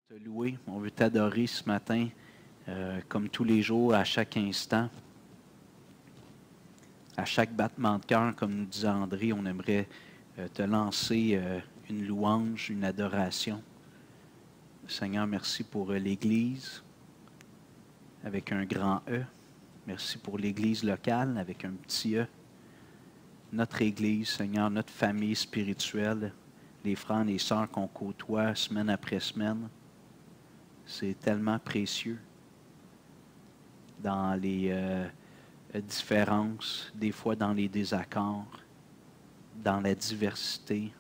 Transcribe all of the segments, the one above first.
Te louer, on veut t'adorer ce matin, comme tous les jours, à chaque instant. À chaque battement de cœur, comme nous disait André, on aimerait te lancer une louange, une adoration. Seigneur, merci pour l'Église, avec un grand E. Merci pour l'Église locale, avec un petit E. Notre Église, Seigneur, notre famille spirituelle, les frères et les sœurs qu'on côtoie semaine après semaine. C'est tellement précieux dans les différences, des fois dans les désaccords, dans la diversité.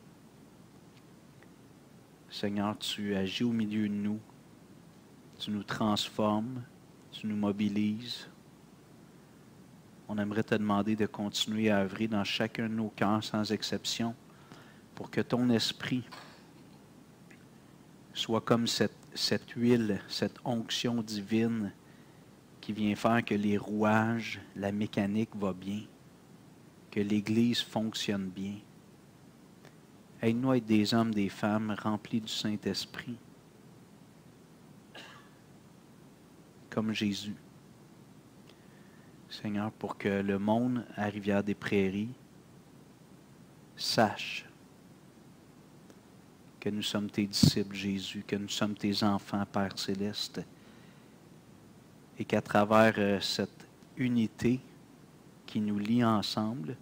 Seigneur, tu agis au milieu de nous, tu nous transformes, tu nous mobilises. On aimerait te demander de continuer à œuvrer dans chacun de nos cœurs sans exception pour que ton esprit soit comme cette huile, cette onction divine qui vient faire que les rouages, la mécanique va bien, que l'Église fonctionne bien. Aide-nous à être des hommes, des femmes remplis du Saint-Esprit, comme Jésus. Seigneur, pour que le monde à Rivière-des-Prairies sache que nous sommes tes disciples, Jésus, que nous sommes tes enfants, Père Céleste, et qu'à travers cette unité qui nous lie ensemble,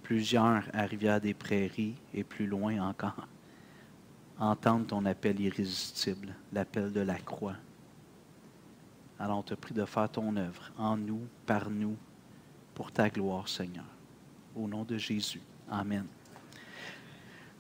plusieurs à Rivière-des-Prairies et plus loin encore entendent ton appel irrésistible, l'appel de la croix. Alors on te prie de faire ton œuvre en nous, par nous, pour ta gloire, Seigneur. Au nom de Jésus. Amen.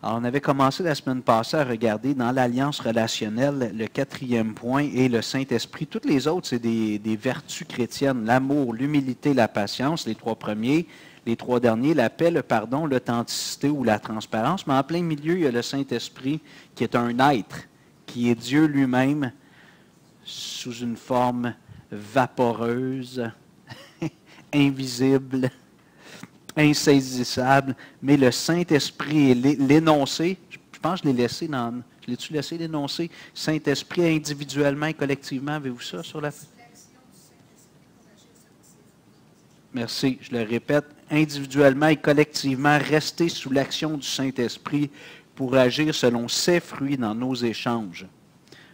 Alors, on avait commencé la semaine passée à regarder dans l'alliance relationnelle le 4e point et le Saint-Esprit. Toutes les autres, c'est des vertus chrétiennes. L'amour, l'humilité, la patience, les 3 premiers. Les 3 derniers, la paix, le pardon, l'authenticité ou la transparence. Mais en plein milieu, il y a le Saint-Esprit qui est un être, qui est Dieu lui-même sous une forme vaporeuse, invisible, insaisissable, mais le Saint-Esprit est l'énoncé. Je pense que je l'ai laissé dans... Je l'ai-tu laissé l'énoncé? Saint-Esprit individuellement et collectivement, avez-vous ça sur la... Merci, je le répète, individuellement et collectivement, rester sous l'action du Saint-Esprit pour agir selon ses fruits dans nos échanges.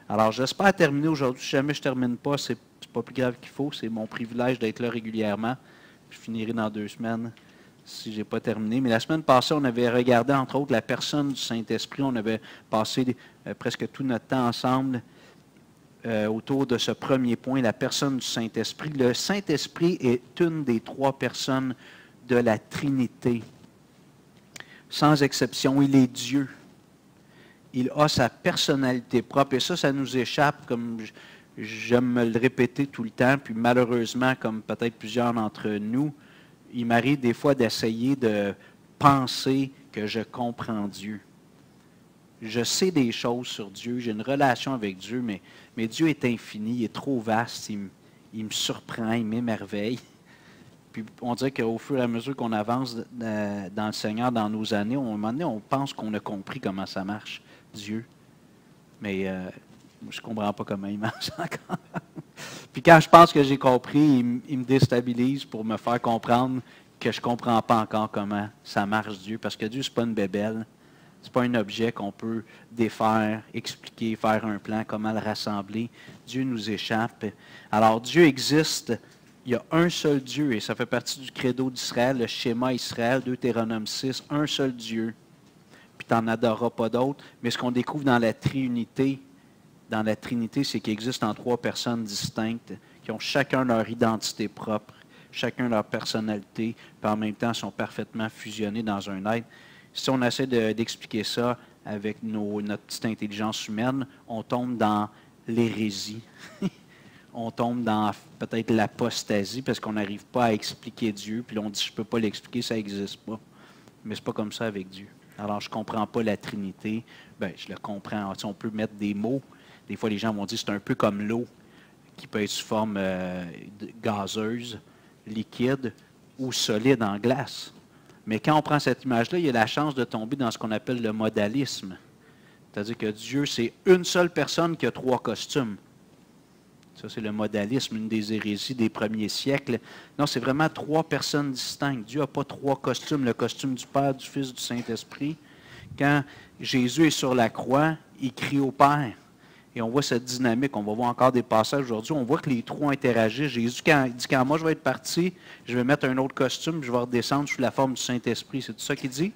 Alors, j'espère terminer aujourd'hui. Si jamais je ne termine pas, c'est pas plus grave qu'il faut. C'est mon privilège d'être là régulièrement. Je finirai dans 2 semaines si je n'ai pas terminé. Mais la semaine passée, on avait regardé, entre autres, la personne du Saint-Esprit. On avait passé presque tout notre temps ensemble autour de ce premier point, la personne du Saint-Esprit. Le Saint-Esprit est une des 3 personnes de la Trinité. Sans exception, il est Dieu. Il a sa personnalité propre. Et ça nous échappe, comme j'aime me le répéter tout le temps, puis malheureusement, comme peut-être plusieurs d'entre nous, il m'arrive des fois d'essayer de penser que je comprends Dieu. Je sais des choses sur Dieu, j'ai une relation avec Dieu, mais Dieu est infini, il est trop vaste, il me surprend, il m'émerveille. Puis on dirait qu'au fur et à mesure qu'on avance dans le Seigneur, dans nos années, à un moment donné, on pense qu'on a compris comment ça marche, Dieu. Mais je ne comprends pas comment il marche encore. Puis quand je pense que j'ai compris, il me déstabilise pour me faire comprendre que je ne comprends pas encore comment ça marche, Dieu. Parce que Dieu, ce n'est pas une bébelle. Ce n'est pas un objet qu'on peut défaire, expliquer, faire un plan, comment le rassembler. Dieu nous échappe. Alors Dieu existe. Il y a un seul Dieu, et ça fait partie du credo d'Israël, le schéma Israël, Deutéronome 6, un seul Dieu. Puis tu n'en adoreras pas d'autres. Mais ce qu'on découvre dans la Trinité, c'est qu'il existe en 3 personnes distinctes, qui ont chacun leur identité propre, chacun leur personnalité, puis en même temps sont parfaitement fusionnés dans un être. Si on essaie d'expliquer ça avec notre petite intelligence humaine, on tombe dans l'hérésie. On tombe dans peut-être l'apostasie parce qu'on n'arrive pas à expliquer Dieu. Puis on dit, je ne peux pas l'expliquer, ça n'existe pas. Mais ce n'est pas comme ça avec Dieu. Alors, je ne comprends pas la Trinité. Bien, je le comprends. On peut mettre des mots. Des fois, les gens vont dire, c'est un peu comme l'eau qui peut être sous forme gazeuse, liquide ou solide en glace. Mais quand on prend cette image-là, il y a la chance de tomber dans ce qu'on appelle le modalisme. C'est-à-dire que Dieu, c'est une seule personne qui a 3 costumes. Ça, c'est le modalisme, une des hérésies des premiers siècles. Non, c'est vraiment 3 personnes distinctes. Dieu n'a pas 3 costumes, le costume du Père, du Fils, du Saint-Esprit. Quand Jésus est sur la croix, il crie au Père. Et on voit cette dynamique. On va voir encore des passages aujourd'hui. On voit que les 3 interagissent. Jésus, il dit, quand moi je vais être parti, je vais mettre un autre costume, je vais redescendre sous la forme du Saint-Esprit. C'est tout ça qu'il dit?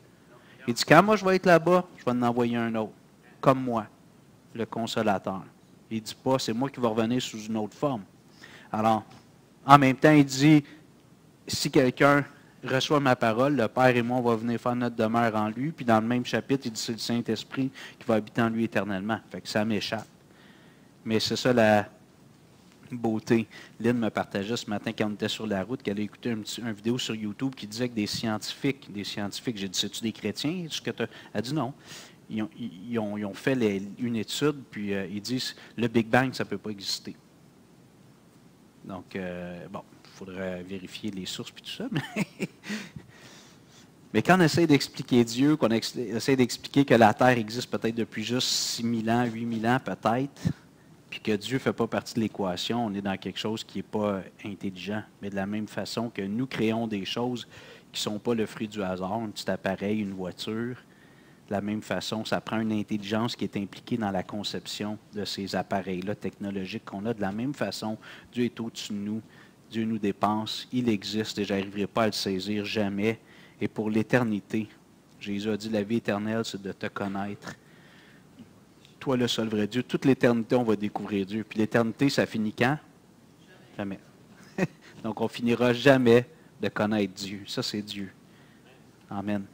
Il dit, quand moi je vais être là-bas, je vais en envoyer un autre, comme moi, le Consolateur. Il ne dit pas, c'est moi qui vais revenir sous une autre forme. Alors, en même temps, il dit, si quelqu'un reçoit ma parole, le Père et moi, on va venir faire notre demeure en lui. Puis dans le même chapitre, il dit, c'est le Saint-Esprit qui va habiter en lui éternellement. Fait que ça m'échappe. Mais c'est ça la beauté. Lynn me partageait ce matin quand on était sur la route, qu'elle a écouté une vidéo sur YouTube qui disait que des scientifiques, j'ai dit, c'est-tu des chrétiens? Elle a dit non. Ils ont fait une étude, puis ils disent, le Big Bang, ça ne peut pas exister. Donc, bon, il faudrait vérifier les sources et tout ça, mais quand on essaie d'expliquer Dieu, qu'on essaie d'expliquer que la Terre existe peut-être depuis juste 6 000 ans, 8 000 ans peut-être, puis que Dieu ne fait pas partie de l'équation, on est dans quelque chose qui n'est pas intelligent. Mais de la même façon que nous créons des choses qui ne sont pas le fruit du hasard, un petit appareil, une voiture, de la même façon, ça prend une intelligence qui est impliquée dans la conception de ces appareils-là technologiques qu'on a. De la même façon, Dieu est au-dessus de nous, Dieu nous dépense, il existe et je n'arriverai pas à le saisir jamais. Et pour l'éternité, Jésus a dit, la vie éternelle, c'est de te connaître. Toi, le seul vrai Dieu. Toute l'éternité, on va découvrir Dieu. Puis l'éternité, ça finit quand? Jamais. Donc, on ne finira jamais de connaître Dieu. Ça, c'est Dieu. Amen.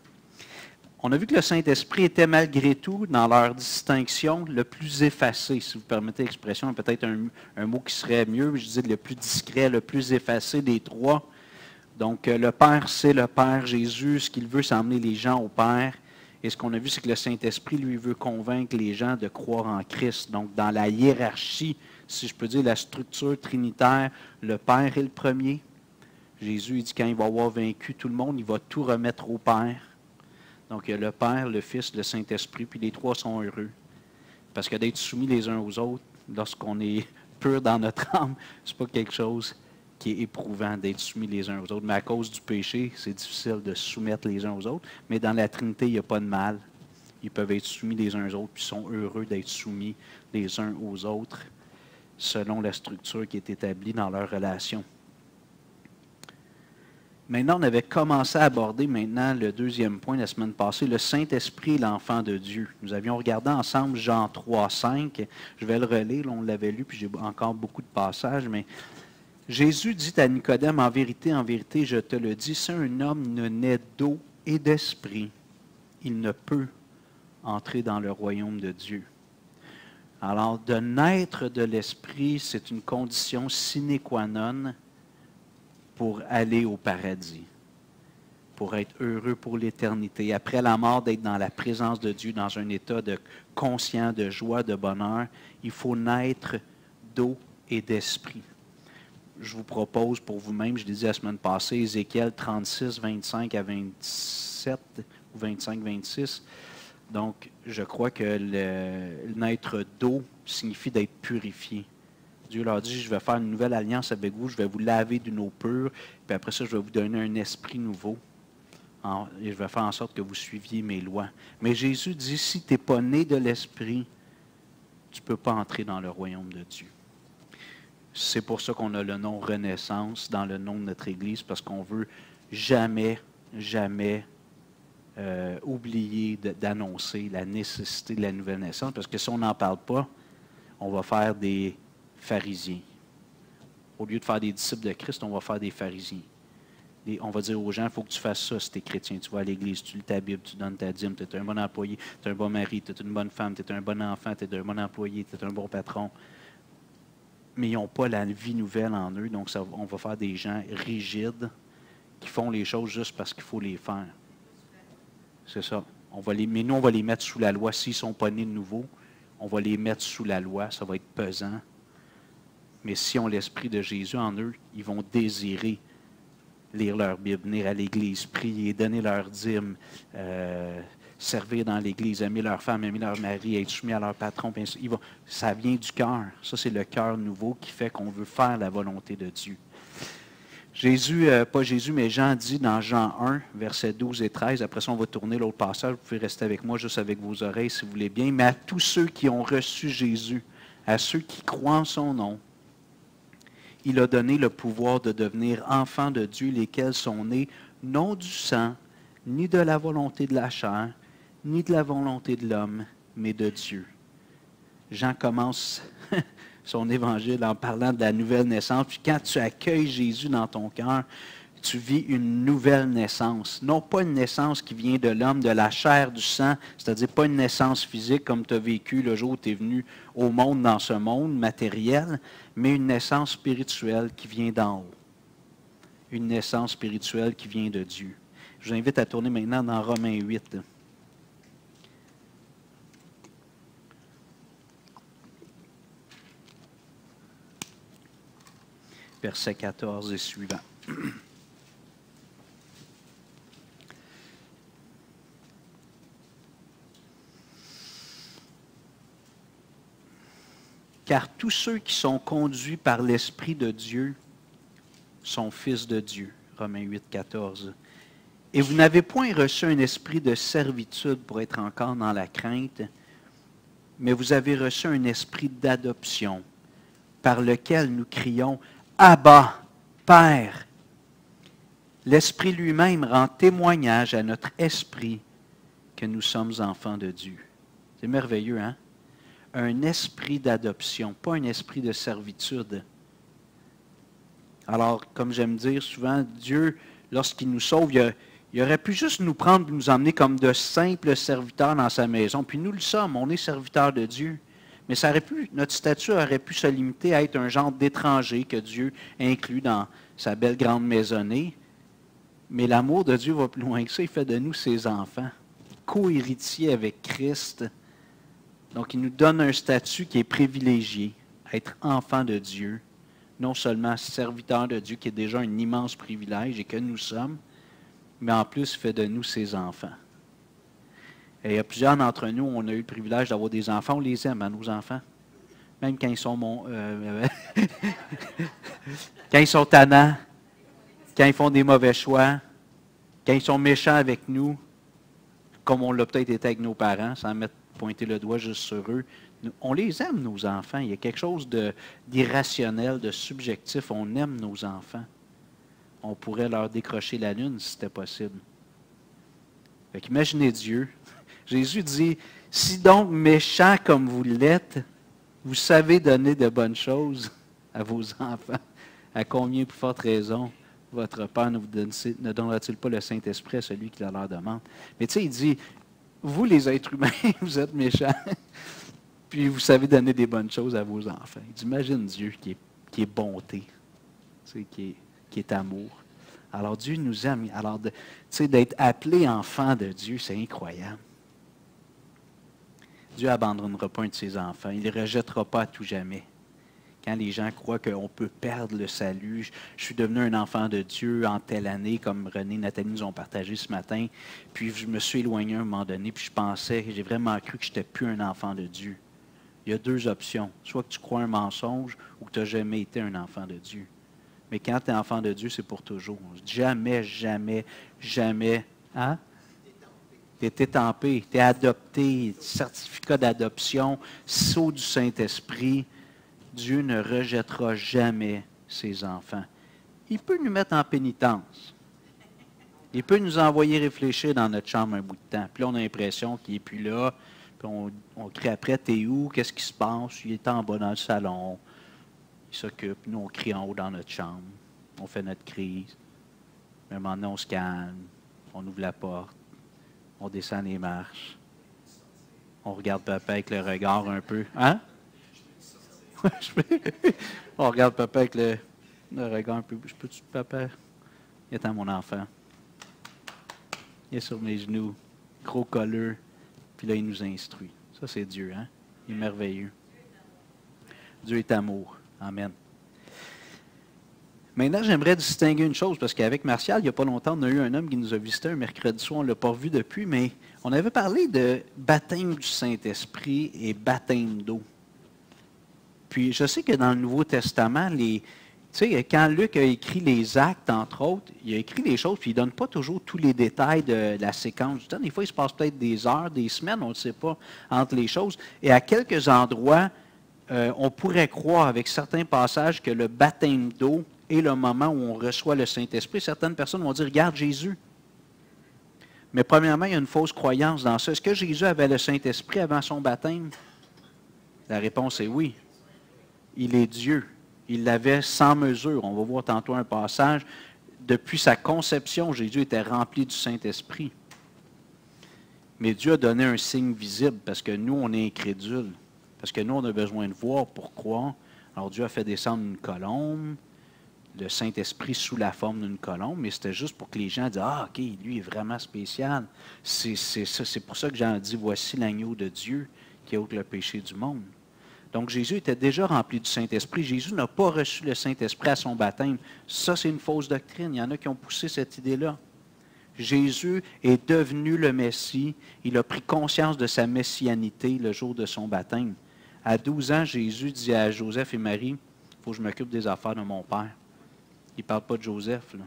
On a vu que le Saint-Esprit était malgré tout, dans leur distinction, le plus effacé, si vous permettez l'expression, peut-être un mot qui serait mieux, je dis le plus discret, le plus effacé des 3. Donc, le Père, c'est le Père. Jésus, ce qu'il veut, c'est emmener les gens au Père. Et ce qu'on a vu, c'est que le Saint-Esprit, lui, veut convaincre les gens de croire en Christ. Donc, dans la hiérarchie, si je peux dire, la structure trinitaire, le Père est le premier. Jésus, il dit, quand il va avoir vaincu tout le monde, il va tout remettre au Père. Donc, il y a le Père, le Fils, le Saint-Esprit, puis les 3 sont heureux. Parce que d'être soumis les uns aux autres, lorsqu'on est pur dans notre âme, ce n'est pas quelque chose qui est éprouvant d'être soumis les uns aux autres. Mais à cause du péché, c'est difficile de se soumettre les uns aux autres. Mais dans la Trinité, il n'y a pas de mal. Ils peuvent être soumis les uns aux autres, puis sont heureux d'être soumis les uns aux autres, selon la structure qui est établie dans leur relation. Maintenant, on avait commencé à aborder maintenant le 2e point la semaine passée, le Saint-Esprit, l'enfant de Dieu. Nous avions regardé ensemble Jean 3, 5. Je vais le relire, là, on l'avait lu, puis j'ai encore beaucoup de passages, mais Jésus dit à Nicodème, en vérité, je te le dis, si un homme ne naît d'eau et d'esprit, il ne peut entrer dans le royaume de Dieu. Alors, de naître de l'esprit, c'est une condition sine qua non pour aller au paradis, pour être heureux pour l'éternité. Après la mort, d'être dans la présence de Dieu, dans un état de conscient, de joie, de bonheur, il faut naître d'eau et d'esprit. Je vous propose pour vous-même, je l'ai dit la semaine passée, Ézéchiel 36, 25 à 27 ou 25, 26. Donc, je crois que le naître d'eau signifie d'être purifié. Dieu leur dit, je vais faire une nouvelle alliance avec vous, je vais vous laver d'une eau pure, puis après ça, je vais vous donner un esprit nouveau. Et je vais faire en sorte que vous suiviez mes lois. Mais Jésus dit, si tu n'es pas né de l'esprit, tu ne peux pas entrer dans le royaume de Dieu. C'est pour ça qu'on a le nom Renaissance dans le nom de notre Église, parce qu'on ne veut jamais oublier d'annoncer la nécessité de la nouvelle naissance, parce que si on n'en parle pas, on va faire des pharisiens. Au lieu de faire des disciples de Christ, on va faire des pharisiens. On va dire aux gens, il faut que tu fasses ça si tu es chrétien. Tu vas à l'église, tu lis ta Bible, tu donnes ta dîme, tu es un bon employé, tu es un bon mari, tu es une bonne femme, tu es un bon enfant, tu es un bon employé, tu es un bon patron. Mais ils n'ont pas la vie nouvelle en eux, donc on va faire des gens rigides qui font les choses juste parce qu'il faut les faire. C'est ça. Mais nous, on va les mettre sous la loi. S'ils ne sont pas nés de nouveau, on va les mettre sous la loi. Ça va être pesant. Mais si on l'Esprit de Jésus en eux, ils vont désirer lire leur Bible, venir à l'Église, prier, donner leur dîme, servir dans l'Église, aimer leur femme, aimer leur mari, être soumis à leur patron. Ça vient du cœur. Ça, c'est le cœur nouveau qui fait qu'on veut faire la volonté de Dieu. Jésus, pas Jésus, mais Jean dit dans Jean 1, versets 12 et 13, après ça, on va tourner l'autre passage, vous pouvez rester avec moi, juste avec vos oreilles, si vous voulez bien, mais à tous ceux qui ont reçu Jésus, à ceux qui croient en son nom, il a donné le pouvoir de devenir enfants de Dieu, lesquels sont nés non du sang, ni de la volonté de la chair, ni de la volonté de l'homme, mais de Dieu. Jean commence son évangile en parlant de la nouvelle naissance. Puis quand tu accueilles Jésus dans ton cœur, tu vis une nouvelle naissance. Non pas une naissance qui vient de l'homme, de la chair, du sang, c'est-à-dire pas une naissance physique comme tu as vécu le jour où tu es venu au monde dans ce monde matériel, mais une naissance spirituelle qui vient d'en haut. Une naissance spirituelle qui vient de Dieu. Je vous invite à tourner maintenant dans Romains 8. Verset 14 et suivant. Car tous ceux qui sont conduits par l'Esprit de Dieu sont fils de Dieu. Romains 8, 14. Et vous n'avez point reçu un esprit de servitude pour être encore dans la crainte, mais vous avez reçu un esprit d'adoption, par lequel nous crions « Abba, Père ». L'Esprit lui-même rend témoignage à notre esprit que nous sommes enfants de Dieu. C'est merveilleux, hein? Un esprit d'adoption, pas un esprit de servitude. Alors, comme j'aime dire souvent, Dieu, lorsqu'il nous sauve, il aurait pu juste nous prendre et nous emmener comme de simples serviteurs dans sa maison. Puis nous le sommes, on est serviteurs de Dieu. Mais notre statut aurait pu se limiter à être un genre d'étranger que Dieu inclut dans sa belle grande maisonnée. Mais l'amour de Dieu va plus loin que ça. Il fait de nous ses enfants, co-héritiers avec Christ. Donc, il nous donne un statut qui est privilégié, être enfant de Dieu, non seulement serviteur de Dieu, qui est déjà un immense privilège et que nous sommes, mais en plus, il fait de nous ses enfants. Et il y a plusieurs d'entre nous, on a eu le privilège d'avoir des enfants, on les aime, hein, nos enfants. Même quand ils sont quand ils sont tannants, quand ils font des mauvais choix, quand ils sont méchants avec nous, comme on l'a peut-être été avec nos parents, sans mettre pointer le doigt juste sur eux. On les aime, nos enfants. Il y a quelque chose d'irrationnel, de subjectif. On aime nos enfants. On pourrait leur décrocher la lune si c'était possible. Fait qu'imaginez Dieu. Jésus dit, « Si donc méchants comme vous l'êtes, vous savez donner de bonnes choses à vos enfants, à combien plus forte raison votre Père ne donnera-t-il pas le Saint-Esprit à celui qui la leur demande? » Mais tu sais, il dit, vous les êtres humains, vous êtes méchants, puis vous savez donner des bonnes choses à vos enfants. Il dit, imagine Dieu qui est bonté, qui est amour. Alors Dieu nous aime. Alors d'être appelé enfant de Dieu, c'est incroyable. Dieu n'abandonnera pas un de ses enfants. Il ne les rejettera pas à tout jamais. Quand les gens croient qu'on peut perdre le salut, je suis devenu un enfant de Dieu en telle année, comme René et Nathalie nous ont partagé ce matin, puis je me suis éloigné à un moment donné, puis j'ai vraiment cru que je n'étais plus un enfant de Dieu. Il y a deux options. Soit que tu crois un mensonge ou que tu n'as jamais été un enfant de Dieu. Mais quand tu es enfant de Dieu, c'est pour toujours. Jamais, jamais, jamais. Hein? Tu es étampé, tu es adopté, certificat d'adoption, sceau du Saint-Esprit. Dieu ne rejettera jamais ses enfants. Il peut nous mettre en pénitence. Il peut nous envoyer réfléchir dans notre chambre un bout de temps. Puis là, on a l'impression qu'il n'est plus là. Puis on crie après, t'es où? Qu'est-ce qui se passe? Il est en bas dans le salon. Il s'occupe. Nous, on crie en haut dans notre chambre. On fait notre crise. Mais maintenant, on se calme. On ouvre la porte. On descend les marches. On regarde papa avec le regard un peu. Hein? On regarde papa avec le regard un peu. Je peux-tu, papa? Il est à mon enfant. Il est sur mes genoux. Gros colleux. Puis là, il nous instruit. Ça, c'est Dieu, hein? Il est merveilleux. Dieu est amour. Amen. Maintenant, j'aimerais distinguer une chose, parce qu'avec Martial, il n'y a pas longtemps, on a eu un homme qui nous a visité un mercredi soir, on ne l'a pas revu depuis, mais on avait parlé de baptême du Saint-Esprit et baptême d'eau. Puis je sais que dans le Nouveau Testament, quand Luc a écrit les Actes, entre autres, il a écrit les choses, puis il ne donne pas toujours tous les détails de la séquence du temps. Des fois, il se passe peut-être des heures, des semaines, on ne sait pas, entre les choses. Et à quelques endroits, on pourrait croire avec certains passages que le baptême d'eau est le moment où on reçoit le Saint-Esprit. Certaines personnes vont dire, regarde Jésus. Mais premièrement, il y a une fausse croyance dans ça. Est-ce que Jésus avait le Saint-Esprit avant son baptême? La réponse est oui. Il est Dieu. Il l'avait sans mesure. On va voir tantôt un passage. Depuis sa conception, Jésus était rempli du Saint-Esprit. Mais Dieu a donné un signe visible parce que nous, on est incrédules. Parce que nous, on a besoin de voir pour croire. Alors Dieu a fait descendre une colombe, le Saint-Esprit sous la forme d'une colombe, mais c'était juste pour que les gens disent « Ah, OK, lui est vraiment spécial. » C'est pour ça que Jean dit « Voici l'agneau de Dieu qui ôte le péché du monde. » Donc Jésus était déjà rempli du Saint-Esprit. Jésus n'a pas reçu le Saint-Esprit à son baptême. Ça, c'est une fausse doctrine. Il y en a qui ont poussé cette idée-là. Jésus est devenu le Messie. Il a pris conscience de sa messianité le jour de son baptême. À 12 ans, Jésus dit à Joseph et Marie, il faut que je m'occupe des affaires de mon Père. Il ne parle pas de Joseph, là.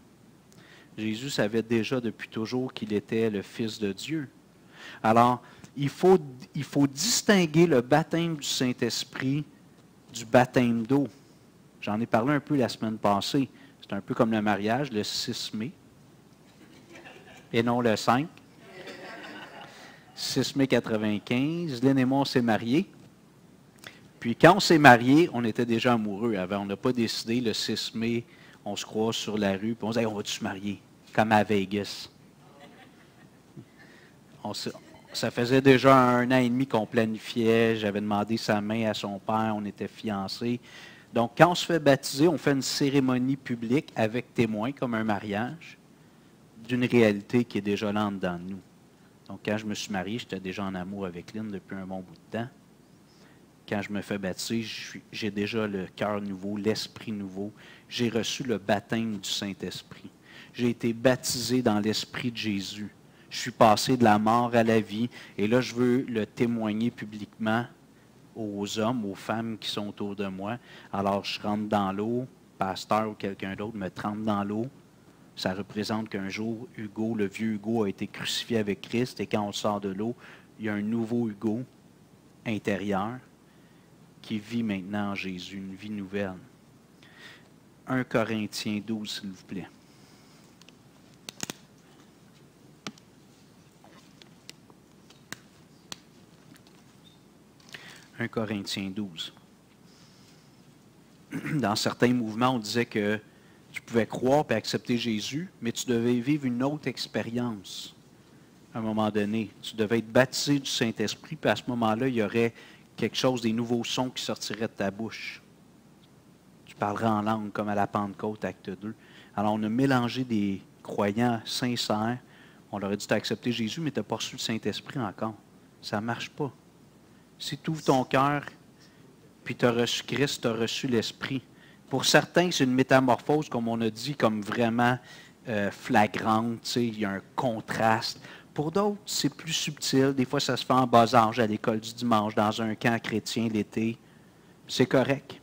Jésus savait déjà depuis toujours qu'il était le Fils de Dieu. Alors, il faut distinguer le baptême du Saint-Esprit du baptême d'eau. J'en ai parlé un peu la semaine passée. C'est un peu comme le mariage, le 6 mai, et non le 5. 6 mai 95, Lynn et moi, on s'est mariés. Puis quand on s'est mariés, on était déjà amoureux avant. On n'a pas décidé le 6 mai, on se croise sur la rue, puis on se dit hey, on va-tu se marier? Comme à Vegas. Ça faisait déjà 1 an et demi qu'on planifiait. J'avais demandé sa main à son père, on était fiancés. Donc, quand on se fait baptiser, on fait une cérémonie publique avec témoins, comme un mariage, d'une réalité qui est déjà là en dedans de nous. Donc, quand je me suis marié, j'étais déjà en amour avec Lynn depuis un bon bout de temps. Quand je me fais baptiser, j'ai déjà le cœur nouveau, l'esprit nouveau. J'ai reçu le baptême du Saint-Esprit. J'ai été baptisé dans l'esprit de Jésus. Je suis passé de la mort à la vie. Et là, je veux le témoigner publiquement aux hommes, aux femmes qui sont autour de moi. Alors, je rentre dans l'eau, pasteur ou quelqu'un d'autre me trempe dans l'eau. Ça représente qu'un jour, Hugo, le vieux Hugo, a été crucifié avec Christ. Et quand on sort de l'eau, il y a un nouveau Hugo intérieur qui vit maintenant en Jésus, une vie nouvelle. 1 Corinthiens 12, s'il vous plaît. « 1 Corinthiens 12. » Dans certains mouvements, on disait que tu pouvais croire et accepter Jésus, mais tu devais vivre une autre expérience à un moment donné. Tu devais être baptisé du Saint-Esprit, puis à ce moment-là, il y aurait quelque chose, des nouveaux sons qui sortiraient de ta bouche. Tu parlerais en langue, comme à la Pentecôte, acte 2. Alors, on a mélangé des croyants sincères. On leur a dit, tu as accepté Jésus, mais tu n'as pas reçu le Saint-Esprit encore. Ça ne marche pas. Si tu ouvres ton cœur, puis tu as reçu Christ, tu as reçu l'Esprit. Pour certains, c'est une métamorphose, comme on a dit, comme vraiment flagrante. Il y a un contraste. Pour d'autres, c'est plus subtil. Des fois, ça se fait en bas âge à l'école du dimanche, dans un camp chrétien l'été. C'est correct.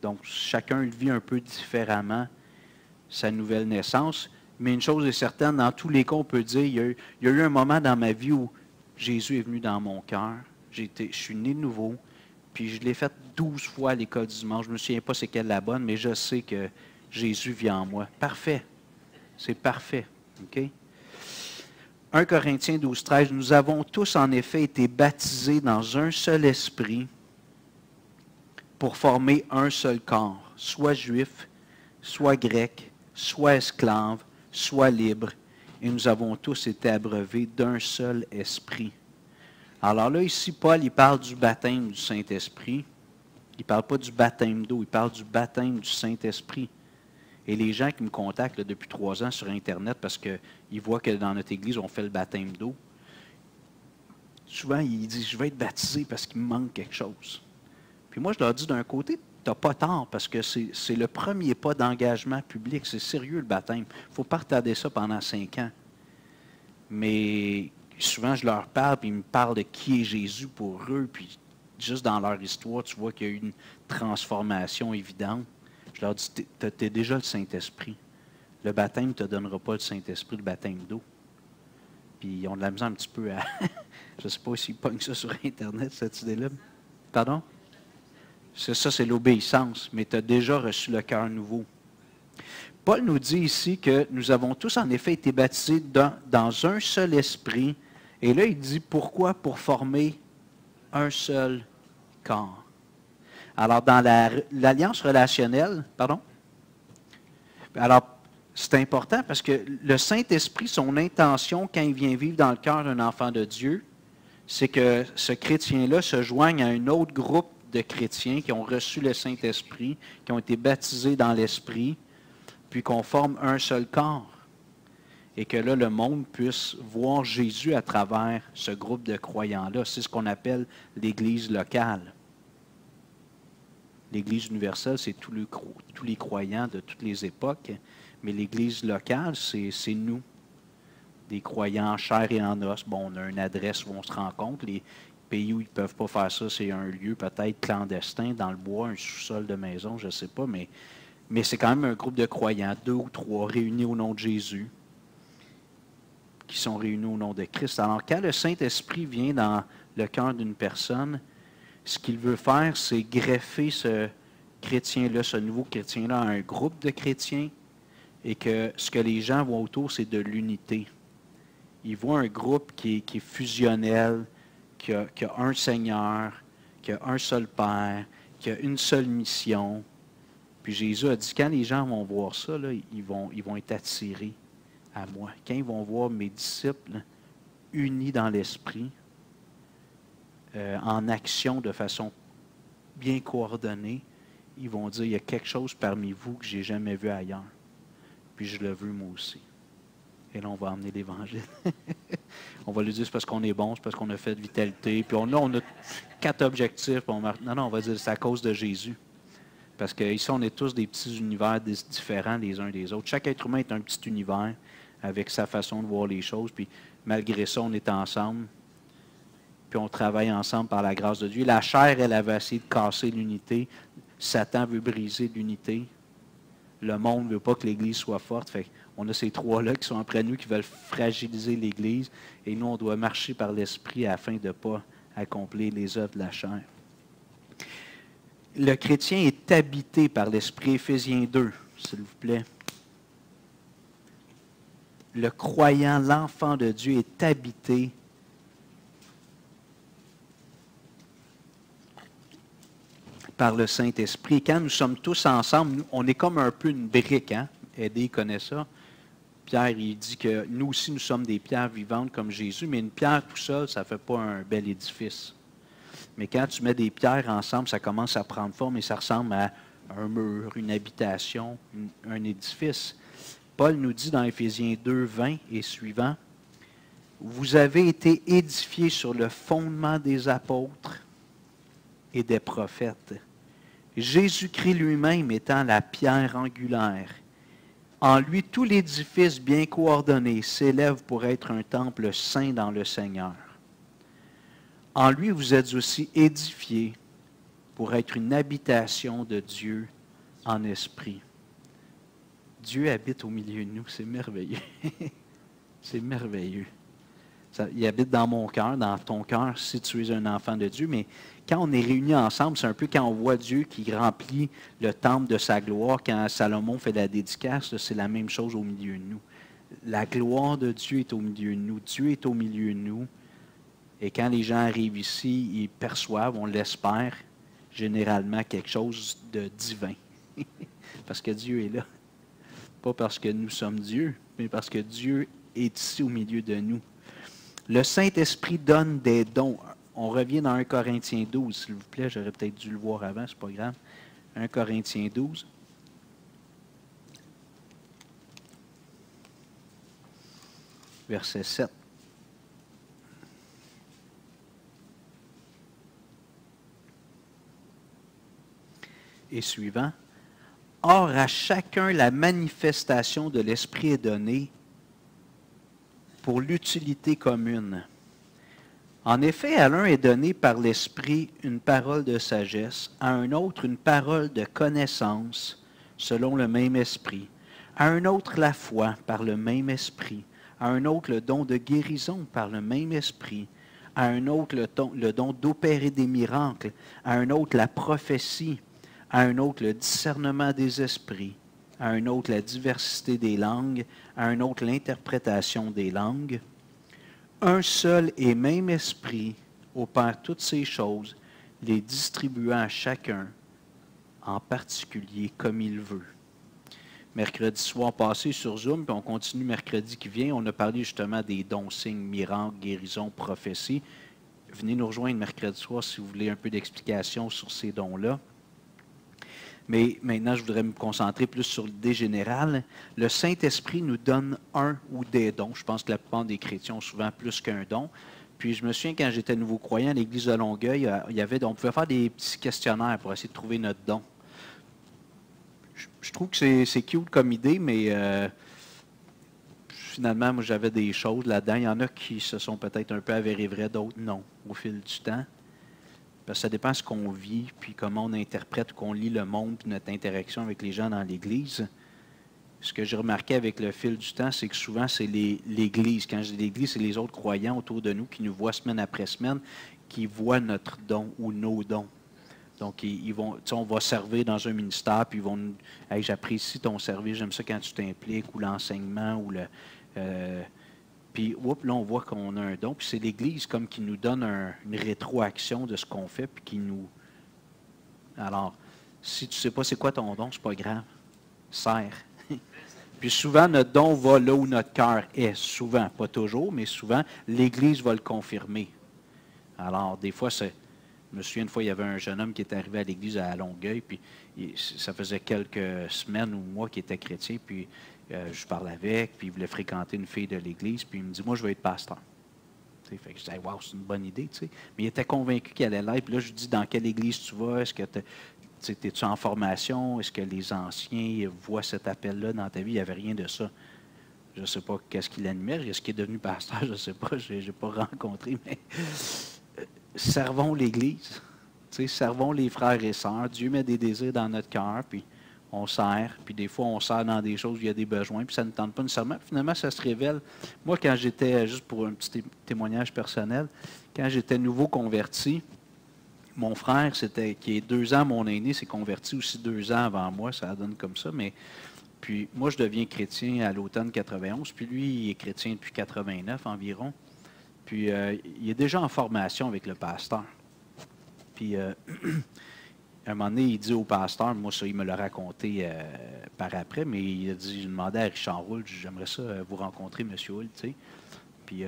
Donc, chacun le vit un peu différemment, sa nouvelle naissance. Mais une chose est certaine, dans tous les cas, on peut dire, il y a eu un moment dans ma vie où Jésus est venu dans mon cœur. Je suis né de nouveau, puis je l'ai fait 12 fois à l'école du dimanche. Je ne me souviens pas c'est quelle la bonne, mais je sais que Jésus vit en moi. Parfait. C'est parfait. OK? 1 Corinthiens 12, 13, « Nous avons tous en effet été baptisés dans un seul esprit pour former un seul corps, soit juif, soit grec, soit esclave, soit libre, et nous avons tous été abreuvés d'un seul esprit. » Alors là, ici, Paul, il parle du baptême du Saint-Esprit. Il ne parle pas du baptême d'eau, il parle du baptême du Saint-Esprit. Et les gens qui me contactent là, depuis 3 ans sur Internet, parce qu'ils voient que dans notre Église, on fait le baptême d'eau, souvent, ils disent, je vais être baptisé parce qu'il me manque quelque chose. Puis moi, je leur dis, d'un côté, tu n'as pas tort, parce que c'est le premier pas d'engagement public. C'est sérieux, le baptême. Il ne faut pas retarder ça pendant 5 ans. Mais souvent, je leur parle, puis ils me parlent de qui est Jésus pour eux, puis juste dans leur histoire, tu vois qu'il y a eu une transformation évidente. Je leur dis, tu as déjà le Saint-Esprit. Le baptême ne te donnera pas le Saint-Esprit, le baptême d'eau. Puis ils ont de la misère un petit peu à... Je ne sais pas s'ils pognent ça sur Internet, cette idée-là. Pardon? C'est ça, c'est l'obéissance, mais tu as déjà reçu le cœur nouveau. Paul nous dit ici que nous avons tous en effet été baptisés dans un seul esprit. Et là, il dit pourquoi? Pour former un seul corps. Alors, dans l'alliance relationnelle, pardon? Alors, c'est important parce que le Saint-Esprit, son intention quand il vient vivre dans le cœur d'un enfant de Dieu, c'est que ce chrétien-là se joigne à un autre groupe de chrétiens qui ont reçu le Saint-Esprit, qui ont été baptisés dans l'Esprit, puis qu'on forme un seul corps. Et que là, le monde puisse voir Jésus à travers ce groupe de croyants-là. C'est ce qu'on appelle l'Église locale. L'Église universelle, c'est tous les croyants de toutes les époques. Mais l'Église locale, c'est nous, des croyants en chair et en os. Bon, on a une adresse où on se rencontre. Les pays où ils ne peuvent pas faire ça, c'est un lieu peut-être clandestin, dans le bois, un sous-sol de maison, je ne sais pas. Mais c'est quand même un groupe de croyants, 2 ou 3, réunis au nom de Jésus, qui sont réunis au nom de Christ. Alors, quand le Saint-Esprit vient dans le cœur d'une personne, ce qu'il veut faire, c'est greffer ce chrétien-là, ce nouveau chrétien-là, à un groupe de chrétiens, et que ce que les gens voient autour, c'est de l'unité. Ils voient un groupe qui est fusionnel, qui a un Seigneur, qui a un seul Père, qui a une seule mission. Puis Jésus a dit, quand les gens vont voir ça, là, ils vont être attirés à moi. Quand ils vont voir mes disciples unis dans l'esprit, en action de façon bien coordonnée, ils vont dire, il y a quelque chose parmi vous que je n'ai jamais vu ailleurs. Puis je le veux moi aussi. Et là, on va emmener l'Évangile. On va lui dire, c'est parce qu'on est bon, c'est parce qu'on a fait de vitalité. Puis là, on a 4 objectifs. Puis non, on va dire, c'est à cause de Jésus. Parce qu'ici, on est tous des petits univers différents les uns des autres. Chaque être humain est un petit univers avec sa façon de voir les choses. Puis malgré ça, on est ensemble. Puis on travaille ensemble par la grâce de Dieu. La chair, elle avait essayé de casser l'unité. Satan veut briser l'unité. Le monde ne veut pas que l'Église soit forte. Fait on a ces 3-là qui sont après nous, qui veulent fragiliser l'Église. Et nous, on doit marcher par l'Esprit afin de ne pas accomplir les œuvres de la chair. Le chrétien est habité par l'Esprit. Éphésiens 2, s'il vous plaît. Le croyant, l'enfant de Dieu est habité par le Saint-Esprit. Quand nous sommes tous ensemble, on est comme un peu une brique. Hein? Eddie connaît ça. Pierre, il dit que nous aussi, nous sommes des pierres vivantes comme Jésus, mais une pierre tout seul, ça ne fait pas un bel édifice. Mais quand tu mets des pierres ensemble, ça commence à prendre forme et ça ressemble à un mur, une habitation, un édifice. Paul nous dit dans Éphésiens 2, 20 et suivant, « Vous avez été édifiés sur le fondement des apôtres et des prophètes, Jésus-Christ lui-même étant la pierre angulaire. En lui, tout l'édifice bien coordonné s'élève pour être un temple saint dans le Seigneur. En lui, vous êtes aussi édifiés pour être une habitation de Dieu en esprit. » Dieu habite au milieu de nous, c'est merveilleux. C'est merveilleux. Il habite dans mon cœur, dans ton cœur, si tu es un enfant de Dieu, mais quand on est réunis ensemble, c'est un peu quand on voit Dieu qui remplit le temple de sa gloire. Quand Salomon fait la dédicace, c'est la même chose au milieu de nous. La gloire de Dieu est au milieu de nous. Dieu est au milieu de nous. Et quand les gens arrivent ici, ils perçoivent, on l'espère, généralement quelque chose de divin. Parce que Dieu est là. Pas parce que nous sommes Dieu, mais parce que Dieu est ici au milieu de nous. Le Saint-Esprit donne des dons. On revient dans 1 Corinthiens 12, s'il vous plaît. J'aurais peut-être dû le voir avant, c'est pas grave. 1 Corinthiens 12. Verset 7. et suivants. Or, à chacun, la manifestation de l'Esprit est donnée pour l'utilité commune. En effet, à l'un est donné par l'Esprit une parole de sagesse, à un autre une parole de connaissance, selon le même Esprit, à un autre la foi par le même Esprit, à un autre le don de guérison par le même Esprit, à un autre le don d'opérer des miracles, à un autre la prophétie, à un autre le discernement des esprits, à un autre la diversité des langues, à un autre l'interprétation des langues. Un seul et même Esprit opère toutes ces choses, les distribuant à chacun, en particulier comme il veut. Mercredi soir passé sur Zoom, puis on continue mercredi qui vient, on a parlé justement des dons, signes, miracles, guérisons, prophéties. Venez nous rejoindre mercredi soir si vous voulez un peu d'explication sur ces dons-là. Mais maintenant, je voudrais me concentrer plus sur l'idée générale. Le Saint-Esprit nous donne un ou des dons. Je pense que la plupart des chrétiens ont souvent plus qu'un don. Puis je me souviens, quand j'étais nouveau croyant à l'Église de Longueuil, on pouvait faire des petits questionnaires pour essayer de trouver notre don. Je trouve que c'est cute comme idée, mais finalement, moi, j'avais des choses là-dedans. Il y en a qui se sont peut-être un peu avérées vraies, d'autres non, au fil du temps. Parce que ça dépend de ce qu'on vit, puis comment on interprète, qu'on lit le monde, puis notre interaction avec les gens dans l'Église. Ce que j'ai remarqué avec le fil du temps, c'est que souvent, c'est l'Église. Quand je dis l'Église, c'est les autres croyants autour de nous qui nous voient semaine après semaine, qui voient notre don ou nos dons. Donc, on va servir dans un ministère, puis ils vont nous « Hey, j'apprécie ton service, j'aime ça quand tu t'impliques, ou l'enseignement, ou le... Puis, là, on voit qu'on a un don. Puis, c'est l'Église comme qui nous donne une rétroaction de ce qu'on fait, puis qui nous... Alors, si tu ne sais pas c'est quoi ton don, c'est pas grave. Sers. Puis, souvent, notre don va là où notre cœur est. Souvent, pas toujours, mais souvent, l'Église va le confirmer. Alors, des fois, je me souviens, une fois, il y avait un jeune homme qui était arrivé à l'Église à Longueuil, puis ça faisait quelques semaines ou mois qu'il était chrétien, puis je parlais avec, puis il voulait fréquenter une fille de l'Église, puis il me dit, moi, je veux être pasteur. Fait que je disais, wow, c'est une bonne idée, tu sais. Mais il était convaincu qu'il allait l'être, puis là, je lui dis, dans quelle Église tu vas? Est-ce que es-tu en formation? Est-ce que les anciens voient cet appel-là dans ta vie? Il n'y avait rien de ça. Je ne sais pas qu'est-ce qu'il animait. Est-ce qu'il est devenu pasteur? Je ne sais pas, je n'ai pas rencontré, mais servons l'Église. Servons les frères et sœurs. Dieu met des désirs dans notre cœur, puis on sert. Puis des fois, on sert dans des choses où il y a des besoins, puis ça ne tente pas nécessairement. Finalement, ça se révèle. Moi, quand j'étais, juste pour un petit témoignage personnel, quand j'étais nouveau converti, mon frère, qui est 2 ans mon aîné, s'est converti aussi 2 ans avant moi, ça donne comme ça, mais puis moi, je deviens chrétien à l'automne 91, puis lui, il est chrétien depuis 89 environ. Puis il est déjà en formation avec le pasteur. Puis à un moment donné, il dit au pasteur, moi ça, il me l'a raconté par après, mais il a dit, j'ai demandé à Richard Hull, j'aimerais ça vous rencontrer, M. Hull, tu sais. Puis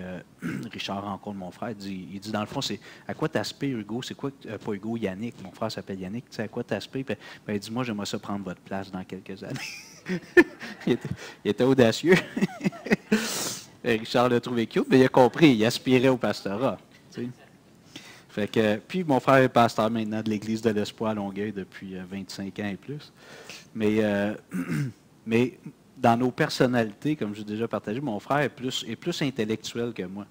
Richard rencontre mon frère, il dit, dans le fond, c'est à quoi t'aspires, Hugo? C'est quoi, pas Hugo, Yannick, mon frère s'appelle Yannick, tu sais, à quoi t'aspires? Puis il dit, moi, j'aimerais ça prendre votre place dans quelques années. il était audacieux. Richard l'a trouvé cute, mais il a compris, il aspirait au pastorat. Tu sais. Fait que, puis mon frère est pasteur maintenant de l'Église de l'Espoir à Longueuil depuis 25 ans et plus. Mais dans nos personnalités, comme j'ai déjà partagé, mon frère est plus intellectuel que moi.